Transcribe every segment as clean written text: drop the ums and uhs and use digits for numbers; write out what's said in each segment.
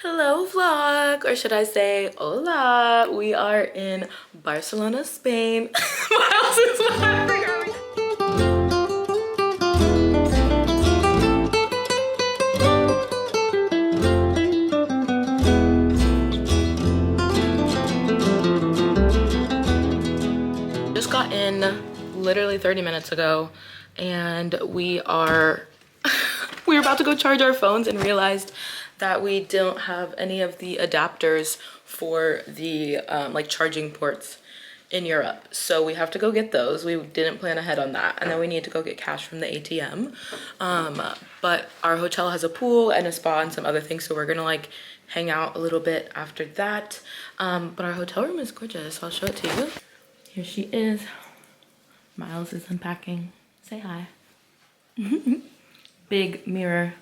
Hello vlog, or should I say hola. We are in Barcelona, Spain. What else is laughing at me? Just got in literally 30 minutes ago and we are we were about to go charge our phones and realized that we don't have any of the adapters for the like charging ports in Europe. So we have to go get those. We didn't plan ahead on that. And then we need to go get cash from the ATM. But our hotel has a pool and a spa and some other things. So we're gonna like hang out a little bit after that. But our hotel room is gorgeous. I'll show it to you. Here she is. Miles is unpacking. Say hi. Big mirror.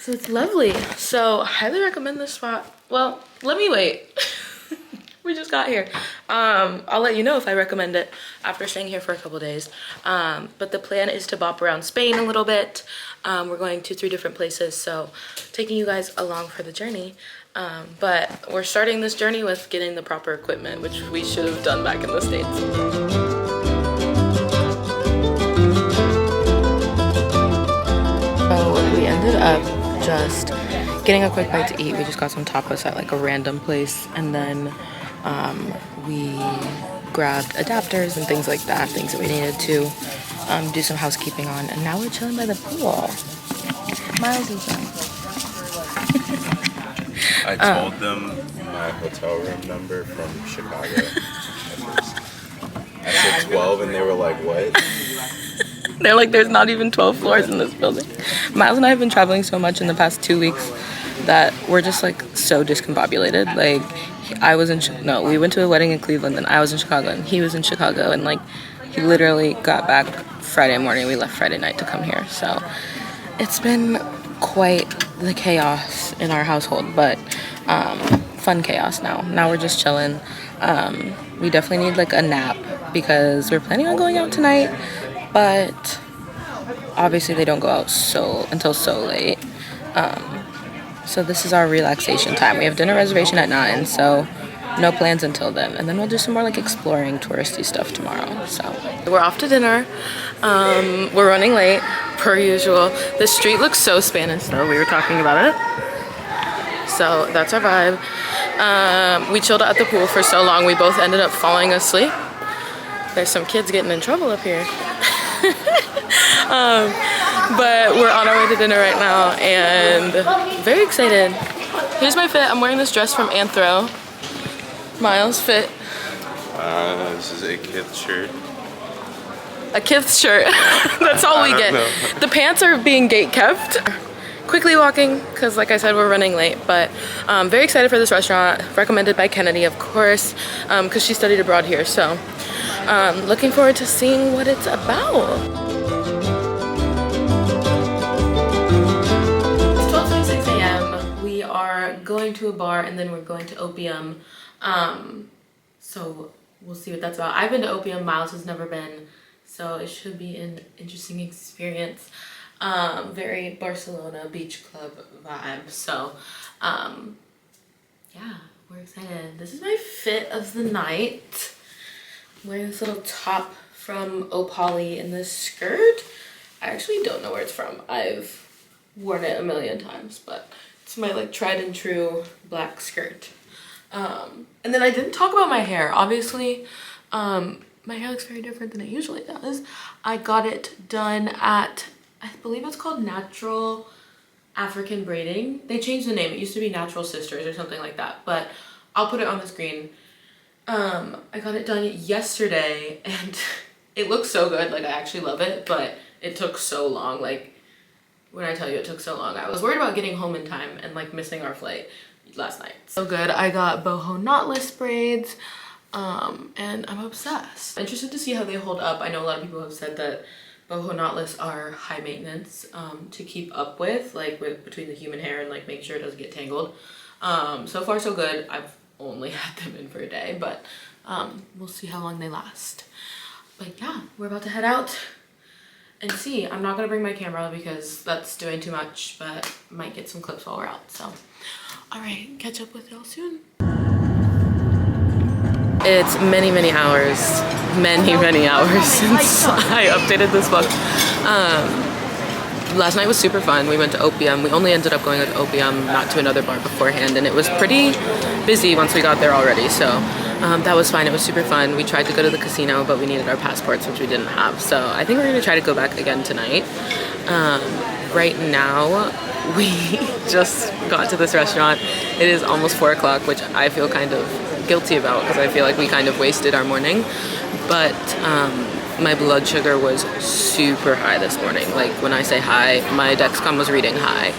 So it's lovely. So I highly recommend this spot. Well, let me wait. We just got here. I'll let you know if I recommend it after staying here for a couple days. But the plan is to bop around Spain a little bit. We're going to 3 different places, so taking you guys along for the journey. But we're starting this journey with getting the proper equipment, which we should have done back in the States. We ended up just getting a quick bite to eat. We just got some tapas at like a random place, and then we grabbed adapters and things like that, things that we needed to do some housekeeping on, and now we're chilling by the pool. Miles is done. I told them my hotel room number from Chicago. I said 12 and they were like, what? They're like, there's not even 12 floors in this building. Miles and I have been traveling so much in the past 2 weeks that we're just like so discombobulated. Like we went to a wedding in Cleveland and I was in Chicago and he was in Chicago, and like he literally got back Friday morning. We left Friday night to come here. So it's been quite the chaos in our household, but fun chaos now. Now we're just chilling. We definitely need like a nap because we're planning on going out tonight, but obviously they don't go out until so late. So this is our relaxation time. We have dinner reservation at 9, so no plans until then. And then we'll do some more like exploring touristy stuff tomorrow. So we're off to dinner. We're running late per usual. The street looks so Spanish though. We were talking about it. So that's our vibe. We chilled at the pool for so long we both ended up falling asleep. There's some kids getting in trouble up here. But we're on our way to dinner right now and very excited. Here's my fit. I'm wearing this dress from Anthro. Miles fit. This is a Kith shirt. A Kith shirt. That's all we get. The pants are being gate kept. Quickly walking because like I said, we're running late, but very excited for this restaurant, recommended by Kennedy, of course, because she studied abroad here. So looking forward to seeing what it's about. It's 12:26 a.m. We are going to a bar and then we're going to Opium. So we'll see what that's about. I've been to Opium, Miles has never been, so it should be an interesting experience. Very Barcelona beach club vibe. So yeah, we're excited. This is my fit of the night. I'm wearing this little top from Opali and this skirt. I actually don't know where it's from. I've worn it a million times, but it's my like tried and true black skirt. And then I didn't talk about my hair. Obviously, my hair looks very different than it usually does. I got it done at, I believe it's called Natural African Braiding. They changed the name. It used to be Natural Sisters or something like that, but I'll put it on the screen. I got it done yesterday and it looks so good. Like I actually love it, but it took so long. Like when I tell you it took so long, I was worried about getting home in time and like missing our flight last night. So good. I got boho knotless braids and I'm obsessed. I'm interested to see how they hold up. I know a lot of people have said that boho knotless are high maintenance to keep up with, like between the human hair and like make sure it doesn't get tangled. So far so good. I've only had them in for a day, but we'll see how long they last. But yeah, we're about to head out and see. I'm not gonna bring my camera because that's doing too much, but might get some clips while we're out. So, all right, catch up with y'all soon. It's many hours since I updated this vlog. Last night was super fun. We went to Opium. We only ended up going to Opium, not to another bar beforehand, and it was pretty busy once we got there already, so that was fine. It was super fun. We tried to go to the casino, but we needed our passports, which we didn't have, so I think we're gonna try to go back again tonight. Right now, we just got to this restaurant. It is almost 4 o'clock, which I feel kind of guilty about because I feel like we kind of wasted our morning, but my blood sugar was super high this morning. Like when I say high, my Dexcom was reading high,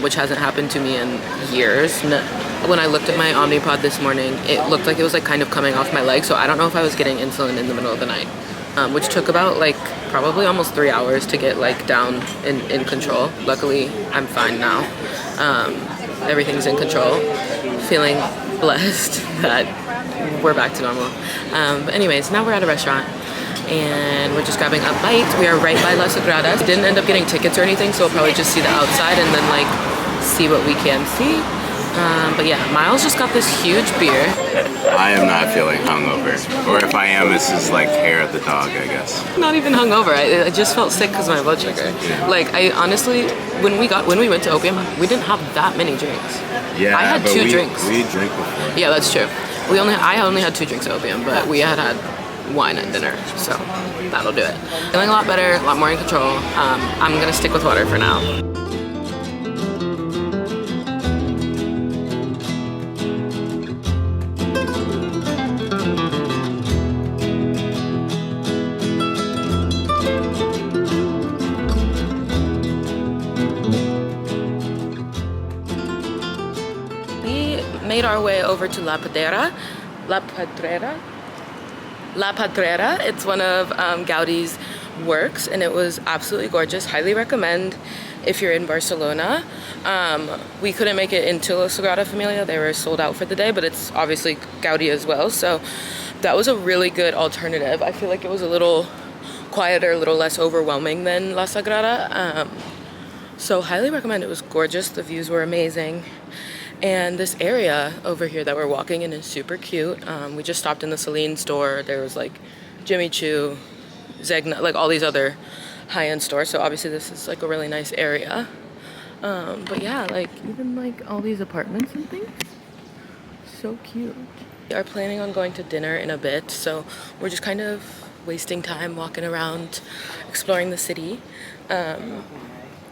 which hasn't happened to me in years. When I looked at my Omnipod this morning, it looked like it was like kind of coming off my leg, so I don't know if I was getting insulin in the middle of the night, which took about like probably almost 3 hours to get like down in control. Luckily, I'm fine now. Everything's in control. Feeling blessed that we're back to normal. But anyways, now we're at a restaurant and we're just grabbing a bite. We are right by La Sagrada. We didn't end up getting tickets or anything, so we'll probably just see the outside and then like see what we can see. But yeah, Miles just got this huge beer. I am not feeling hungover. Or if I am, this is like hair of the dog, I guess. Not even hungover. I just felt sick because of my blood sugar. Yeah. Like I honestly, when we went to Opium, we didn't have that many drinks. Yeah, I had but 2 drinks. We drink before. Yeah, that's true. I only had 2 drinks of Opium, but we had wine at dinner, so that'll do it. Feeling a lot better, a lot more in control. I'm gonna stick with water for now. Made our way over to La Pedrera. It's one of Gaudi's works, and it was absolutely gorgeous. Highly recommend if you're in Barcelona. We couldn't make it into La Sagrada Familia. They were sold out for the day, but it's obviously Gaudi as well, so that was a really good alternative. I feel like it was a little quieter, a little less overwhelming than La Sagrada. So highly recommend. It was gorgeous. The views were amazing. And this area over here that we're walking in is super cute. We just stopped in the Celine store. There was like Jimmy Choo, Zegna, like all these other high-end stores. So obviously this is like a really nice area. But yeah, like even like all these apartments and things. So cute. We are planning on going to dinner in a bit. So we're just kind of wasting time walking around, exploring the city.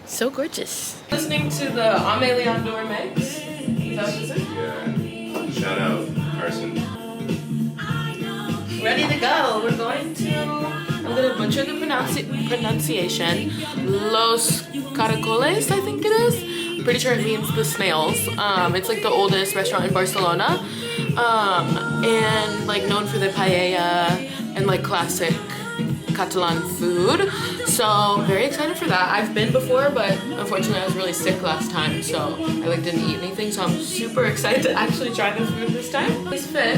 So gorgeous. Listening to the Amélie Andor mix. Is that what this is? Yeah. Shout out Carson. Ready to go. We're going to, I'm going to butcher the pronunciation. Los Caracoles, I think it is. I'm pretty sure it means the snails. It's like the oldest restaurant in Barcelona. And like known for the paella and like classic Catalan food, so very excited for that. I've been before, but unfortunately I was really sick last time, so I like didn't eat anything, so I'm super excited to actually try the food this time. This fit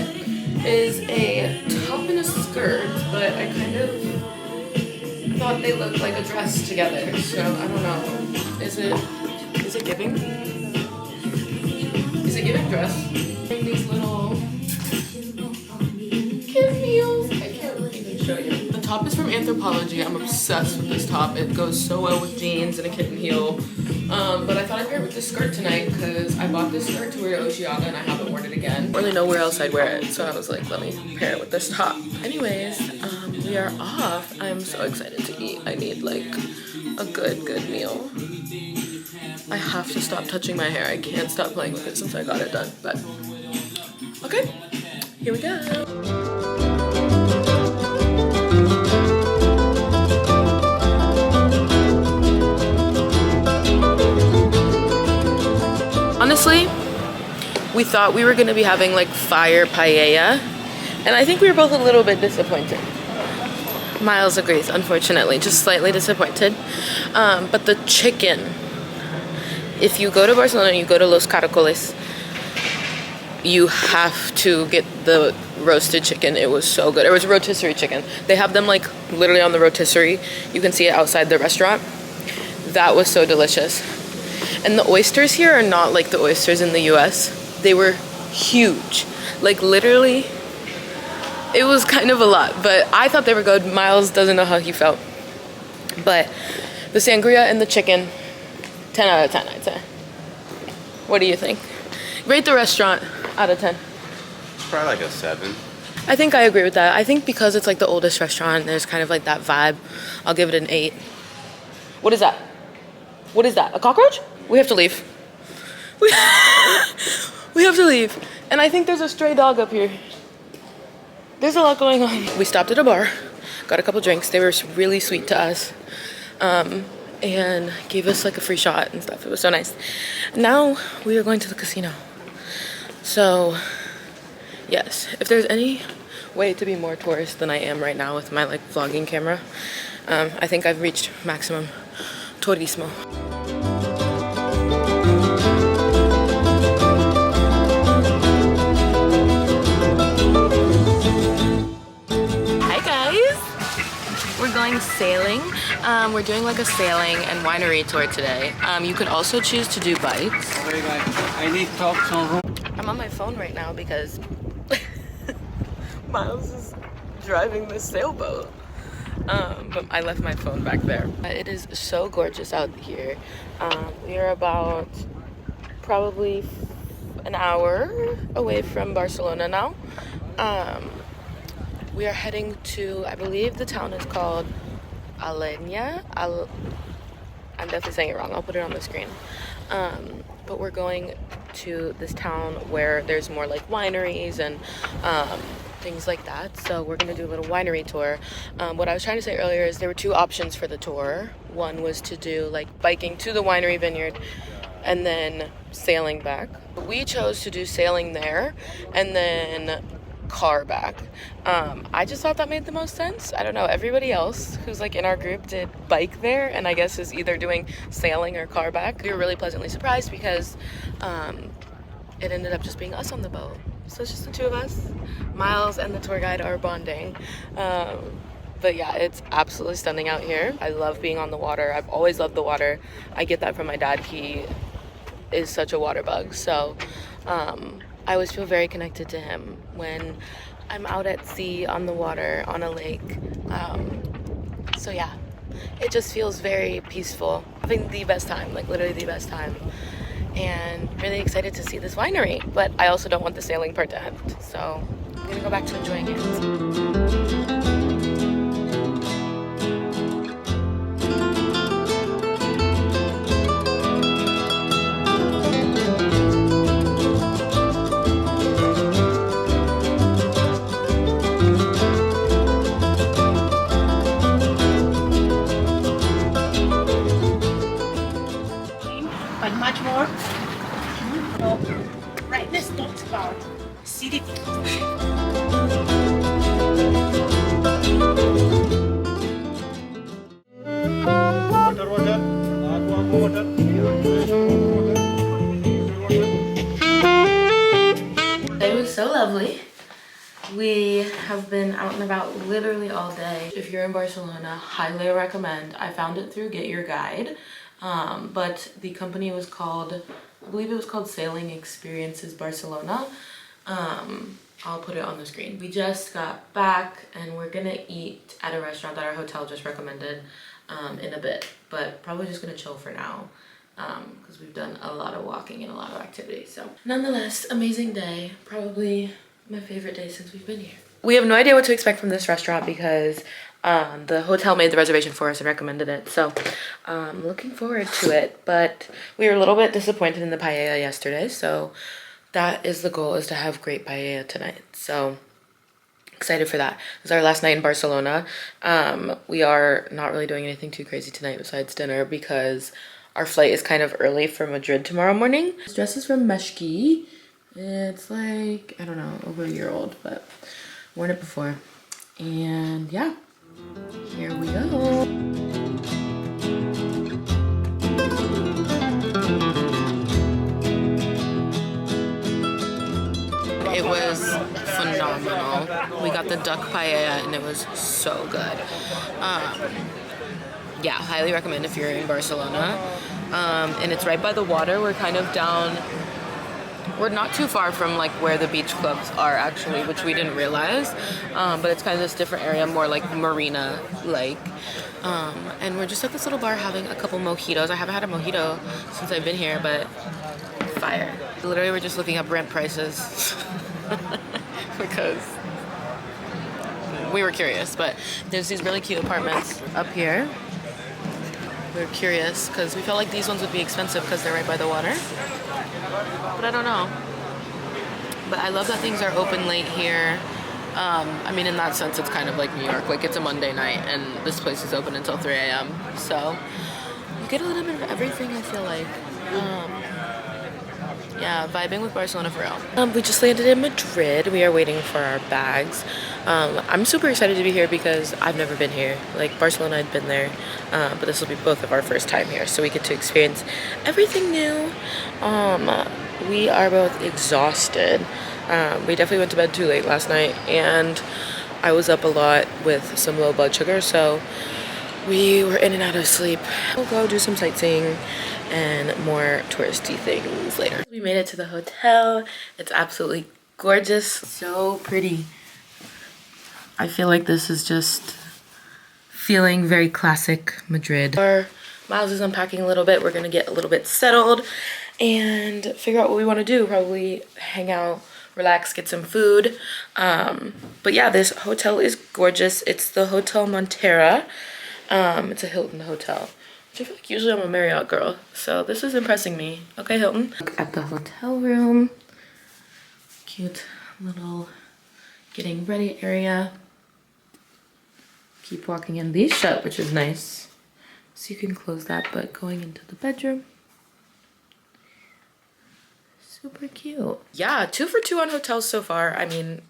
is a top and a skirt, but I kind of thought they looked like a dress together, so I don't know. Is it giving? Is it giving dress? These little kid heels. I can't even show you. The top is from Anthropologie. I'm obsessed with this top. It goes so well with jeans and a kitten heel. But I thought I'd pair it with this skirt tonight because I bought this skirt to wear to Oshiaga and I haven't worn it again. I don't really know where else I'd wear it, so I was like, let me pair it with this top. Anyways, we are off. I'm so excited to eat. I need like a good meal. I have to stop touching my hair. I can't stop playing with it since I got it done. But okay, here we go. Honestly, we thought we were gonna be having like fire paella, and I think we were both a little bit disappointed. Miles agrees, unfortunately, just slightly disappointed. But the chicken, if you go to Barcelona and you go to Los Caracoles, you have to get the roasted chicken. It was so good. It was rotisserie chicken. They have them like literally on the rotisserie. You can see it outside the restaurant. That was so delicious. And the oysters here are not like the oysters in the US. They were huge. Like literally, it was kind of a lot, but I thought they were good. Miles doesn't know how he felt. But the sangria and the chicken, 10 out of 10, I'd say. What do you think? Rate the restaurant out of 10. Probably like a 7. I think I agree with that. I think because it's like the oldest restaurant, there's kind of like that vibe. I'll give it an 8. What is that? What is that? A cockroach? We have to leave. We have to leave. And I think there's a stray dog up here. There's a lot going on. We stopped at a bar, got a couple drinks. They were really sweet to us. And gave us like a free shot and stuff. It was so nice. Now we are going to the casino. So yes, if there's any way to be more tourist than I am right now with my like vlogging camera, I think I've reached maximum turismo. Hi guys, we're going sailing. We're doing like a sailing and winery tour today. You could also choose to do bikes. Sorry guys, I need to talk some room. I'm on my phone right now because Miles is driving the sailboat. But I left my phone back there. It is so gorgeous out here. We are about probably an hour away from Barcelona now. We are heading to, I believe the town is called Alenya. I'm definitely saying it wrong. I'll put it on the screen. But we're going to this town where there's more like wineries and things like that. So we're gonna do a little winery tour. What I was trying to say earlier is there were 2 options for the tour. One was to do like biking to the winery vineyard and then sailing back. We chose to do sailing there and then car back. I just thought that made the most sense. I don't know, everybody else who's like in our group did bike there and I guess is either doing sailing or car back. We were really pleasantly surprised because it ended up just being us on the boat. So it's just the 2 of us. Miles and the tour guide are bonding. But yeah, it's absolutely stunning out here. I love being on the water. I've always loved the water. I get that from my dad. He is such a water bug. So I always feel very connected to him when I'm out at sea, on the water, on a lake. So yeah, it just feels very peaceful. Having the best time, like literally the best time. And really excited to see this winery. But I also don't want the sailing part to end. So I'm gonna go back to enjoying it. But much more brightness talks about city. It was so lovely. We have been out and about literally all day. If you're in Barcelona, highly recommend. I found it through Get Your Guide. But the company was called, I believe it was called Sailing Experiences Barcelona. I'll put it on the screen. We just got back and we're gonna eat at a restaurant that our hotel just recommended in a bit, but probably just gonna chill for now because we've done a lot of walking and a lot of activity. So nonetheless, amazing day. Probably my favorite day since we've been here. We have no idea what to expect from this restaurant because the hotel made the reservation for us and recommended it. So looking forward to it, but we were a little bit disappointed in the paella yesterday. So that is the goal, is to have great paella tonight. So excited for that. It's our last night in Barcelona. We are not really doing anything too crazy tonight besides dinner because our flight is kind of early for Madrid tomorrow morning. This dress is from Meshki. It's like, I don't know, over a year old, but worn it before. And yeah, here we go. It was phenomenal. We got the duck paella and it was so good. Yeah, highly recommend if you're in Barcelona. And it's right by the water. We're kind of down, we're not too far from like where the beach clubs are actually, which we didn't realize. But it's kind of this different area, more like marina like. And we're just at this little bar having a couple mojitos. I haven't had a mojito since I've been here, but fire. Literally, we're just looking up rent prices because we were curious. But there's these really cute apartments up here. We were curious because we felt like these ones would be expensive because they're right by the water. But I don't know. But I love that things are open late here. I mean, in that sense, it's kind of like New York. Like, it's a Monday night, and this place is open until 3 a.m. So, you get a little bit of everything, I feel like. Yeah, vibing with Barcelona for real. We just landed in Madrid. We are waiting for our bags. I'm super excited to be here because I've never been here. Like, Barcelona, I'd been there, but this will be both of our first time here. So, we get to experience everything new. We are both exhausted. We definitely went to bed too late last night, and I was up a lot with some low blood sugar, so we were in and out of sleep. We'll go do some sightseeing and more touristy things later. We made it to the hotel. It's absolutely gorgeous. So pretty. I feel like this is just feeling very classic Madrid. Miles is unpacking a little bit. We're gonna get a little bit settled and figure out what we want to do. Probably hang out, relax, get some food. But yeah, this hotel is gorgeous. It's the Hotel Montera. It's a Hilton hotel, which I feel like usually I'm a Marriott girl, so this is impressing me. Okay, Hilton. Look at the hotel room. Cute little getting ready area. Keep walking in. These shut, which is nice. So you can close that, but going into the bedroom. Super cute. Yeah, 2 for 2 on hotels so far. I mean,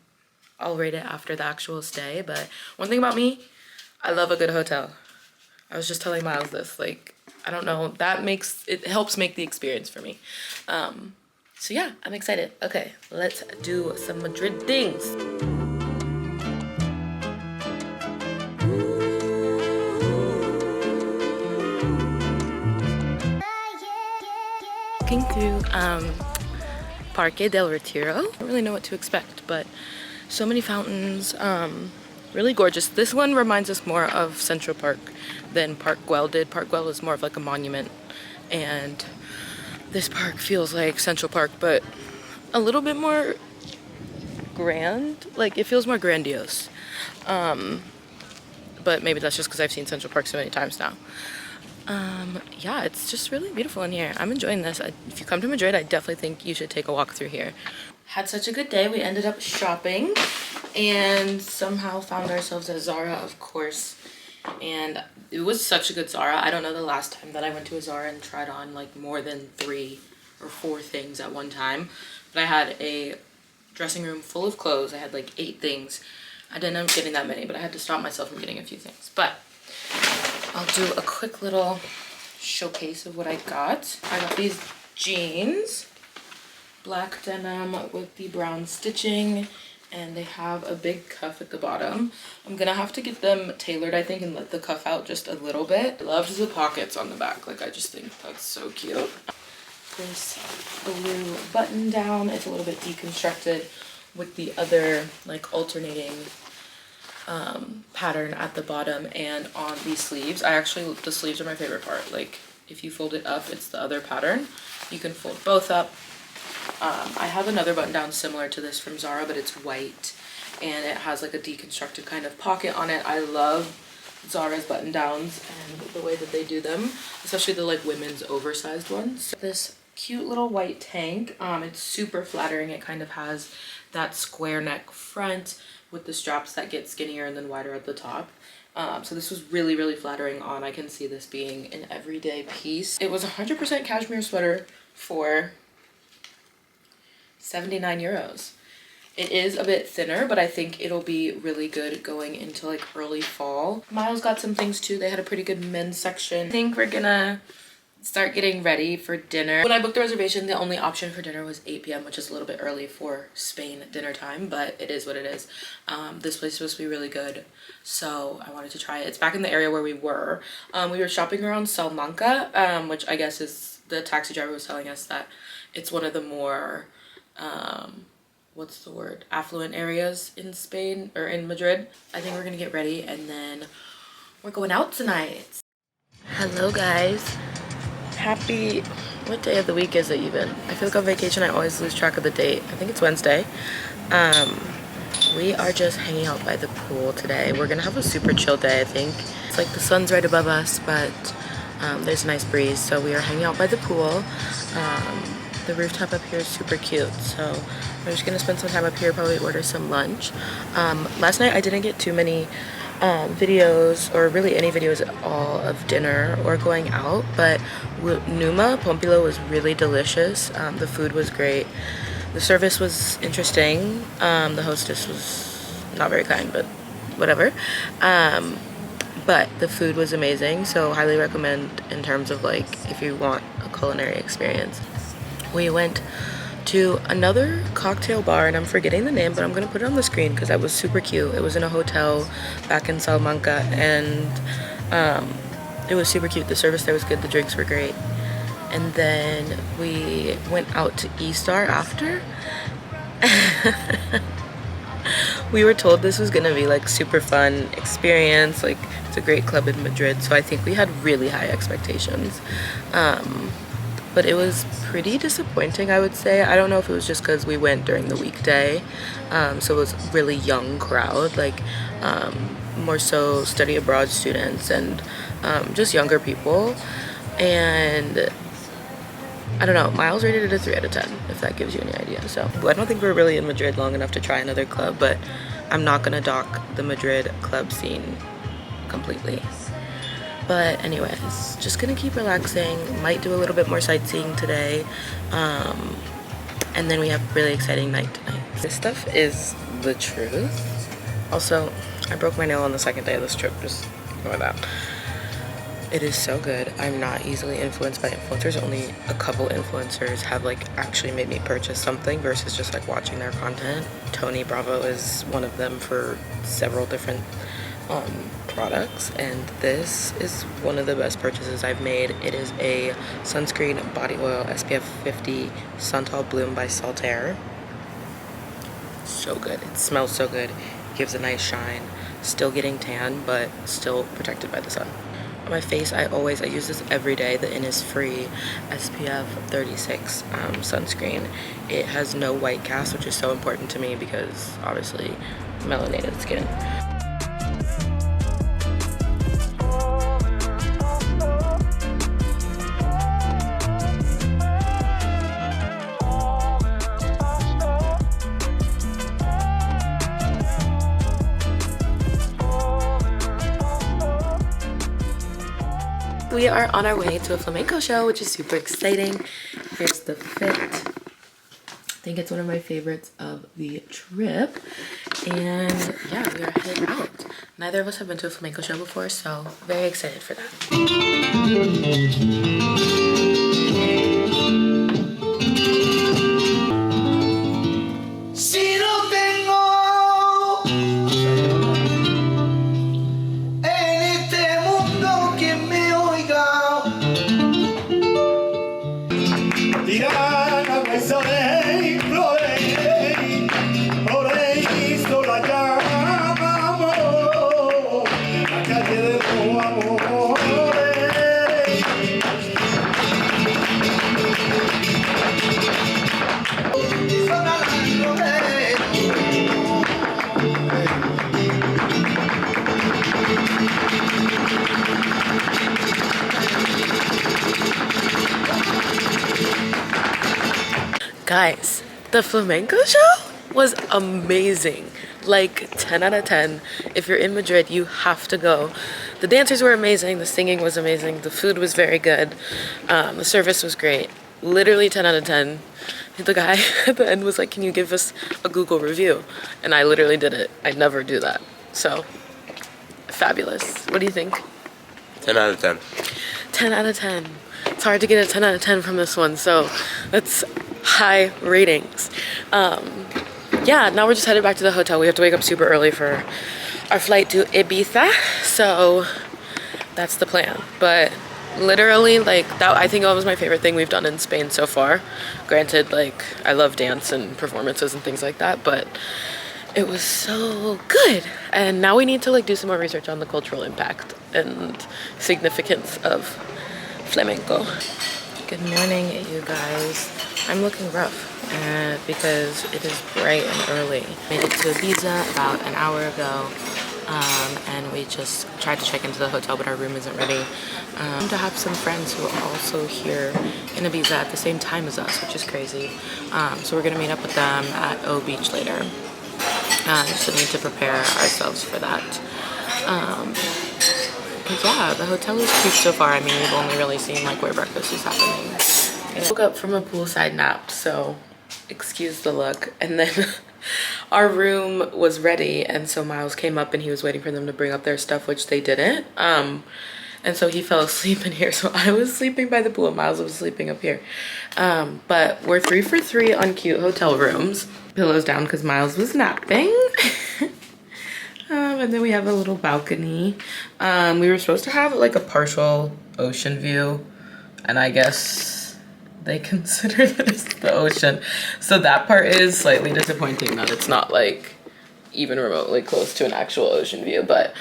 I'll rate it after the actual stay, but one thing about me, I love a good hotel. I was just telling Miles this, like, I don't know, it helps make the experience for me. So yeah, I'm excited. Okay, let's do some Madrid things. Walking through Parque del Retiro. I don't really know what to expect, but so many fountains, really gorgeous. This one reminds us more of Central Park than Park Güell did. Park Güell is more of like a monument, and this park feels like Central Park, but a little bit more grand. Like, it feels more grandiose. But maybe that's just because I've seen Central Park so many times now. Yeah, it's just really beautiful in here. I'm enjoying this. If you come to Madrid, I definitely think you should take a walk through here. Had such a good day. We ended up shopping and somehow found ourselves at Zara, of course. And it was such a good Zara. I don't know the last time that I went to a Zara and tried on like more than 3 or 4 things at one time. But I had a dressing room full of clothes. I had like 8 things. I didn't end up getting that many, but I had to stop myself from getting a few things. But I'll do a quick little showcase of what I got. I got these jeans, black denim with the brown stitching, and they have a big cuff at the bottom. I'm gonna have to get them tailored, I think, and let the cuff out just a little bit. I loved the pockets on the back. Like, I just think that's so cute. This blue button down, it's a little bit deconstructed with the other like alternating pattern at the bottom and on the sleeves. The sleeves are my favorite part. Like, if you fold it up, it's the other pattern. You can fold both up. I have another button down similar to this from Zara, but it's white and it has like a deconstructed kind of pocket on it. I love Zara's button downs and the way that they do them, especially the like women's oversized ones. This cute little white tank, it's super flattering. It kind of has that square neck front with the straps that get skinnier and then wider at the top. So this was really, really flattering on. I can see this being an everyday piece. It was 100% cashmere sweater for 79 euros. It is a bit thinner, but I think it'll be really good going into like early fall. Miles got some things too. They had a pretty good men's section. I think we're gonna start getting ready for dinner. When I booked the reservation, the only option for dinner was 8 p.m, which is a little bit early for Spain dinner time, but it is what it is. This place is supposed to be really good, so I wanted to try it. It's back in the area where we were. We were shopping around Salamanca, which I guess is, the taxi driver was telling us that it's one of the more, what's the word, affluent areas in Spain, or in Madrid. I think we're gonna get ready and then we're going out tonight. Hello guys. Happy, what day of the week is it even? I feel like on vacation I always lose track of the date. I think it's Wednesday. We are just hanging out by the pool today. We're gonna have a super chill day, I think. It's like the sun's right above us, but there's a nice breeze, so we are hanging out by the pool. The rooftop up here is super cute, so we're just gonna spend some time up here, probably order some lunch. Last night I didn't get too many videos, or really any videos at all, of dinner or going out, but Numa Pompilo was really delicious. The food was great. The service was interesting. The hostess was not very kind, but whatever. But the food was amazing, so highly recommend in terms of like if you want a culinary experience. We went to another cocktail bar, and I'm forgetting the name, but I'm gonna put it on the screen because that was super cute. It was in a hotel back in Salamanca, and it was super cute. The service there was good, the drinks were great. And then we went out to E-Star after. We were told this was gonna be like super fun experience, like it's a great club in Madrid, so I think we had really high expectations. But it was pretty disappointing, I would say. I don't know if it was just because we went during the weekday, so it was a really young crowd, like more so study abroad students and just younger people. And I don't know, Miles rated it a 3 out of 10, if that gives you any idea. So I don't think we're really in Madrid long enough to try another club, but I'm not gonna dock the Madrid club scene completely. But anyways, just gonna keep relaxing, might do a little bit more sightseeing today, and then we have a really exciting night tonight. This stuff is the truth. Also, I broke my nail on the second day of this trip, just ignore that. It is so good. I'm not easily influenced by influencers. Only a couple influencers have like actually made me purchase something versus just like watching their content. Tony Bravo is one of them for several different products, and this is one of the best purchases I've made. It is a sunscreen body oil SPF 50 Santal Bloom by Saltaire. So good. It smells so good. Gives a nice shine. Still getting tan, but still protected by the sun. On my face, I use this every day. The Innisfree SPF 36 sunscreen. It has no white cast, which is so important to me because obviously melanated skin. We are on our way to a flamenco show, which is super exciting. Here's the fit. I think it's one of my favorites of the trip. And yeah, we are heading out. Neither of us have been to a flamenco show before, so very excited for that. Guys, the flamenco show was amazing. Like 10 out of 10. If you're in Madrid, you have to go. The dancers were amazing, the singing was amazing, the food was very good, the service was great. Literally 10 out of 10. The guy at the end was like, can you give us a Google review? And I literally did it. I never do that. So, fabulous. What do you think? 10 out of 10. 10 out of 10. It's hard to get a 10 out of 10 from this one, so that's high ratings. Yeah, now we're just headed back to the hotel. We have to wake up super early for our flight to Ibiza, so that's the plan. But literally, like, that, I think that was my favorite thing we've done in Spain so far. Granted, like, I love dance and performances and things like that, but it was so good. And now we need to like do some more research on the cultural impact and significance of flamenco. Good morning, you guys. I'm looking rough because it is bright and early. Made it to Ibiza about an hour ago, and we just tried to check into the hotel, but our room isn't ready. To have some friends who are also here in Ibiza at the same time as us, which is crazy. So we're gonna meet up with them at O Beach later. So we need to prepare ourselves for that. But yeah, the hotel is cute so far. I mean, we've only really seen like where breakfast is happening. I woke up from a poolside nap, so excuse the look. And then our room was ready, and so Miles came up and he was waiting for them to bring up their stuff, which they didn't. And so he fell asleep in here. So I was sleeping by the pool and Miles was sleeping up here. But we're 3 for 3 on cute hotel rooms. Pillows down because Miles was napping. And then we have a little balcony. We were supposed to have like a partial ocean view, and I guess they consider this the ocean. So that part is slightly disappointing that it's not like even remotely close to an actual ocean view, but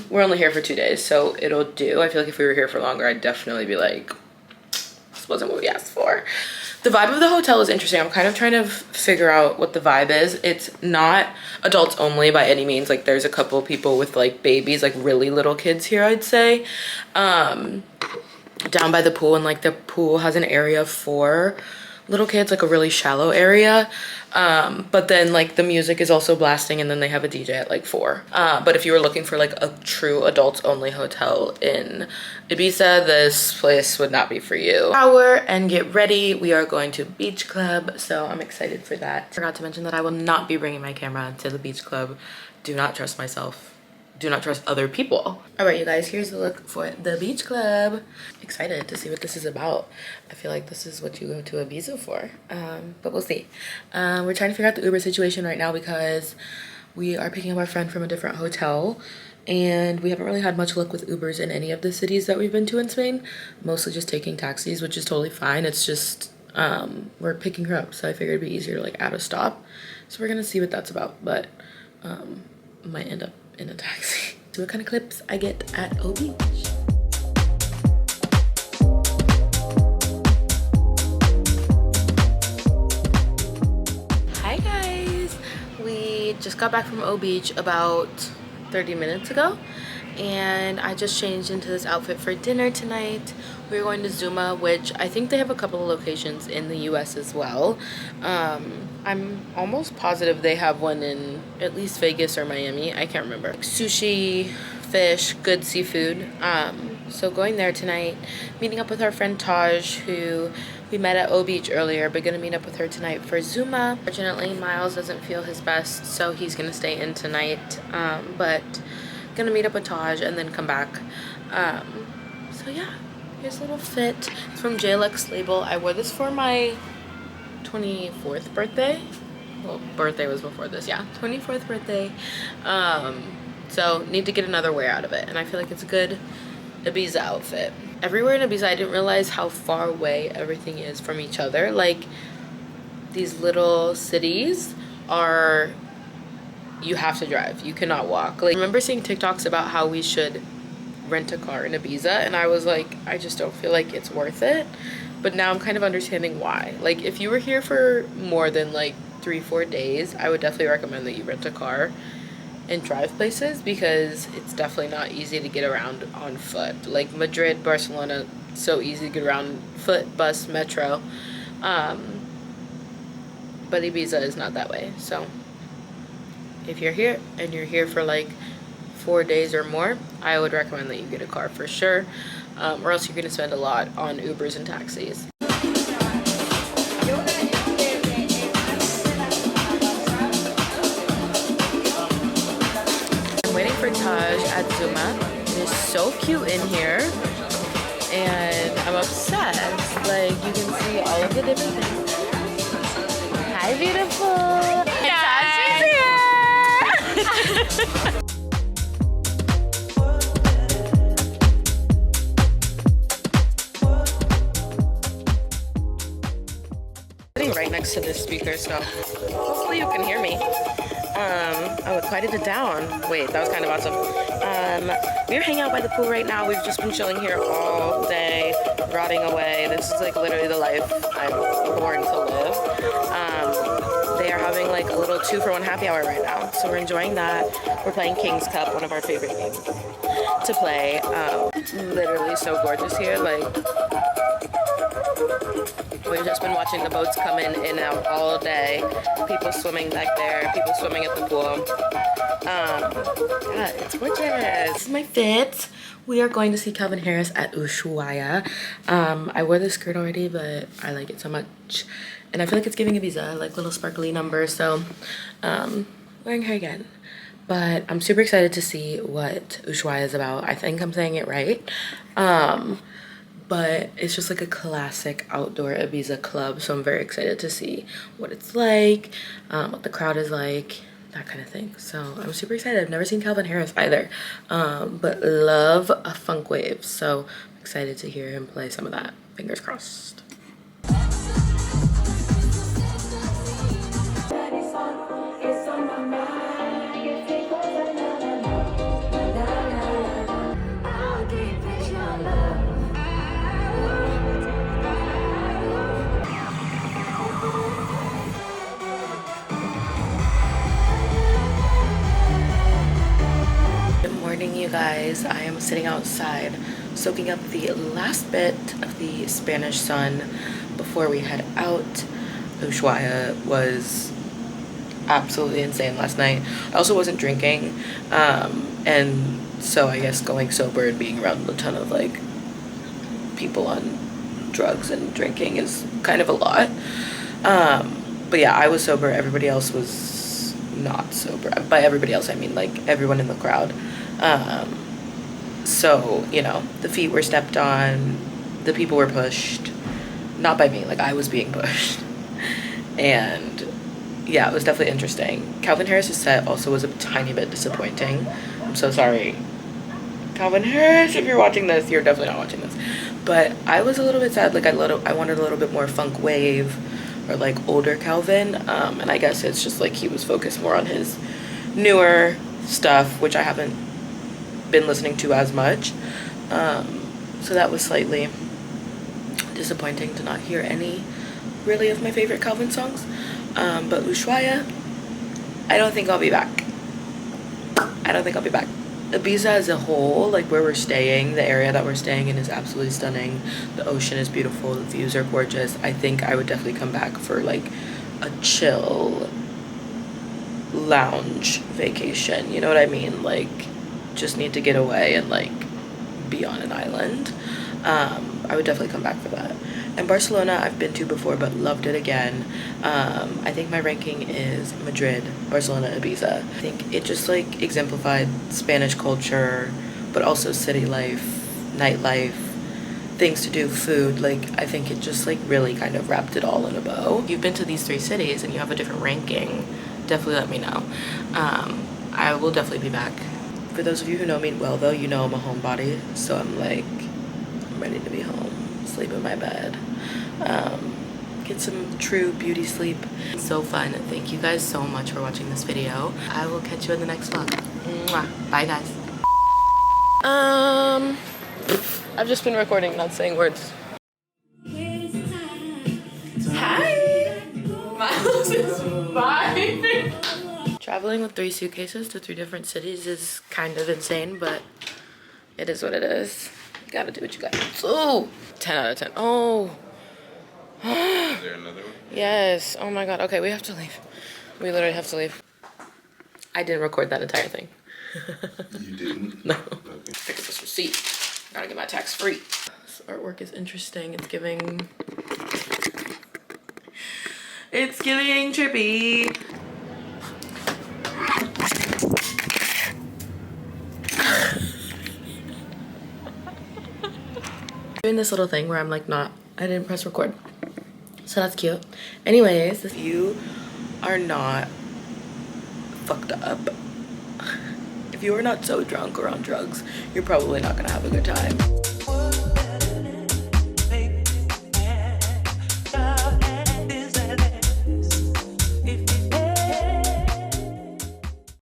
we're only here for 2 days, so it'll do. I feel like if we were here for longer, I'd definitely be like, this wasn't what we asked for. The vibe of the hotel is interesting. I'm kind of trying to figure out what the vibe is. It's not adults only by any means. Like there's a couple of people with like babies, like really little kids here, I'd say. Down by the pool, and like the pool has an area for little kids, like a really shallow area. But then like the music is also blasting, and then they have a DJ at like 4. But if you were looking for like a true adults only hotel in Ibiza, this place would not be for you. Shower and get ready. We are going to beach club, so I'm excited for that. Forgot to mention that I will not be bringing my camera to the beach club. Do not trust myself. Do not trust other people. All right, you guys, here's the look for the beach club. Excited to see what this is about. I feel like this is what you go to Ibiza for, but we'll see. We're trying to figure out the Uber situation right now because we are picking up our friend from a different hotel, and we haven't really had much luck with Ubers in any of the cities that we've been to in Spain. Mostly just taking taxis, which is totally fine. It's just we're picking her up, so I figured it'd be easier to like add a stop. So we're gonna see what that's about, but might end up in a taxi. So what kind of clips I get at O Beach. Hi guys, we just got back from O Beach about 30 minutes ago, and I just changed into this outfit for dinner tonight. We're going to Zuma, which I think they have a couple of locations in the US as well. I'm almost positive they have one in at least Vegas or Miami. I can't remember. Sushi, fish, good seafood. So going there tonight, meeting up with our friend Taj, who we met at O Beach earlier, but gonna meet up with her tonight for Zuma. Fortunately, Miles doesn't feel his best, so he's gonna stay in tonight. But gonna meet up with Taj and then come back. So yeah, here's a little fit. It's from JLX label. I wore this for my 24th birthday. Well, birthday was before this, yeah, 24th birthday. So need to get another wear out of it, and I feel like it's a good Ibiza outfit. Everywhere in Ibiza, I didn't realize how far away everything is from each other. Like, these little cities are, you have to drive, you cannot walk. Like, I remember seeing TikToks about how we should rent a car in Ibiza, and I was like, I just don't feel like it's worth it. But now I'm kind of understanding why. Like, if you were here for more than like 3-4 days, I would definitely recommend that you rent a car and drive places, because it's definitely not easy to get around on foot. Like Madrid, Barcelona, so easy to get around foot, bus, metro. But Ibiza is not that way. So if you're here and you're here for like 4 days or more, I would recommend that you get a car for sure, or else you're going to spend a lot on Ubers and taxis. I'm waiting for Taj at Zuma. It is so cute in here, and I'm obsessed. Like, you can see all of the different things. Hi, beautiful. Tasha's here. Sitting right next to this speaker, so hopefully you can hear me. Oh, it quieted it down. Wait, that was kind of awesome. We're hanging out by the pool right now. We've just been chilling here all day, rotting away. This is like literally the life I'm born to live. They are having like a little 2-for-1 happy hour right now, so we're enjoying that. We're playing King's Cup, one of our favorite games to play. Literally so gorgeous here. Like, we've just been watching the boats come in and out all day. People swimming back there, people swimming at the pool. Yeah, it's gorgeous. This is my fit. We are going to see Calvin Harris at Ushuaia. I wore this skirt already, but I like it so much. And I feel like it's giving Ibiza. I like little sparkly numbers, so wearing her again. But I'm super excited to see what Ushuaia is about. I think I'm saying it right. But it's just like a classic outdoor Ibiza club, so I'm very excited to see what it's like, what the crowd is like, that kind of thing. So I'm super excited. I've never seen Calvin Harris either, but love a funk wave, so I'm excited to hear him play some of that. Fingers crossed. You guys, I am sitting outside soaking up the last bit of the Spanish sun before we head out. Ushuaia was absolutely insane last night. I also wasn't drinking, and so I guess going sober and being around a ton of like people on drugs and drinking is kind of a lot. But yeah, I was sober. Everybody else was not sober. By everybody else, I mean like everyone in the crowd. So, you know, the feet were stepped on, the people were pushed, not by me, like I was being pushed. And yeah, it was definitely interesting. Calvin Harris's set also was a tiny bit disappointing. I'm so sorry, Calvin Harris, if you're watching this. You're definitely not watching this. But I was a little bit sad, like I wanted a little bit more funk wave or like older Calvin. And I guess it's just like he was focused more on his newer stuff, which I haven't been listening to as much, so that was slightly disappointing to not hear any really of my favorite Calvin songs. But Ushuaia, I don't think I'll be back. Ibiza as a whole, like where we're staying, the area that we're staying in is absolutely stunning. The ocean is beautiful, the views are gorgeous. I think I would definitely come back for like a chill lounge vacation, you know what I mean? Like, just need to get away and like be on an island. I would definitely come back for that. And Barcelona I've been to before but loved it again. I think my ranking is Madrid, Barcelona, Ibiza. I think it just like exemplified Spanish culture, but also city life, nightlife, things to do, food. Like I think it just like really kind of wrapped it all in a bow. If you've been to these 3 cities and you have a different ranking, definitely let me know. I will definitely be back. For those of you who know me well though, you know I'm a homebody, so I'm like, I'm ready to be home, sleep in my bed, get some true beauty sleep. It's so fun. Thank you guys so much for watching this video. I will catch you in the next vlog. Mwah. Bye guys. I've just been recording, not saying words. Hi! Miles is vibing. Traveling with 3 suitcases to 3 different cities is kind of insane, but it is what it is. You gotta do what you gotta do. Oh, 10 out of 10. Oh. Is there another one? Yes. Oh my god. Okay, we have to leave. We literally have to leave. I didn't record that entire thing. You didn't? No. Okay. Pick up this receipt. Gotta get my tax free. This artwork is interesting. It's giving trippy. Doing this little thing where I'm like I didn't press record. So that's cute. Anyways, if you are not fucked up, if you are not so drunk or on drugs, you're probably not gonna have a good time.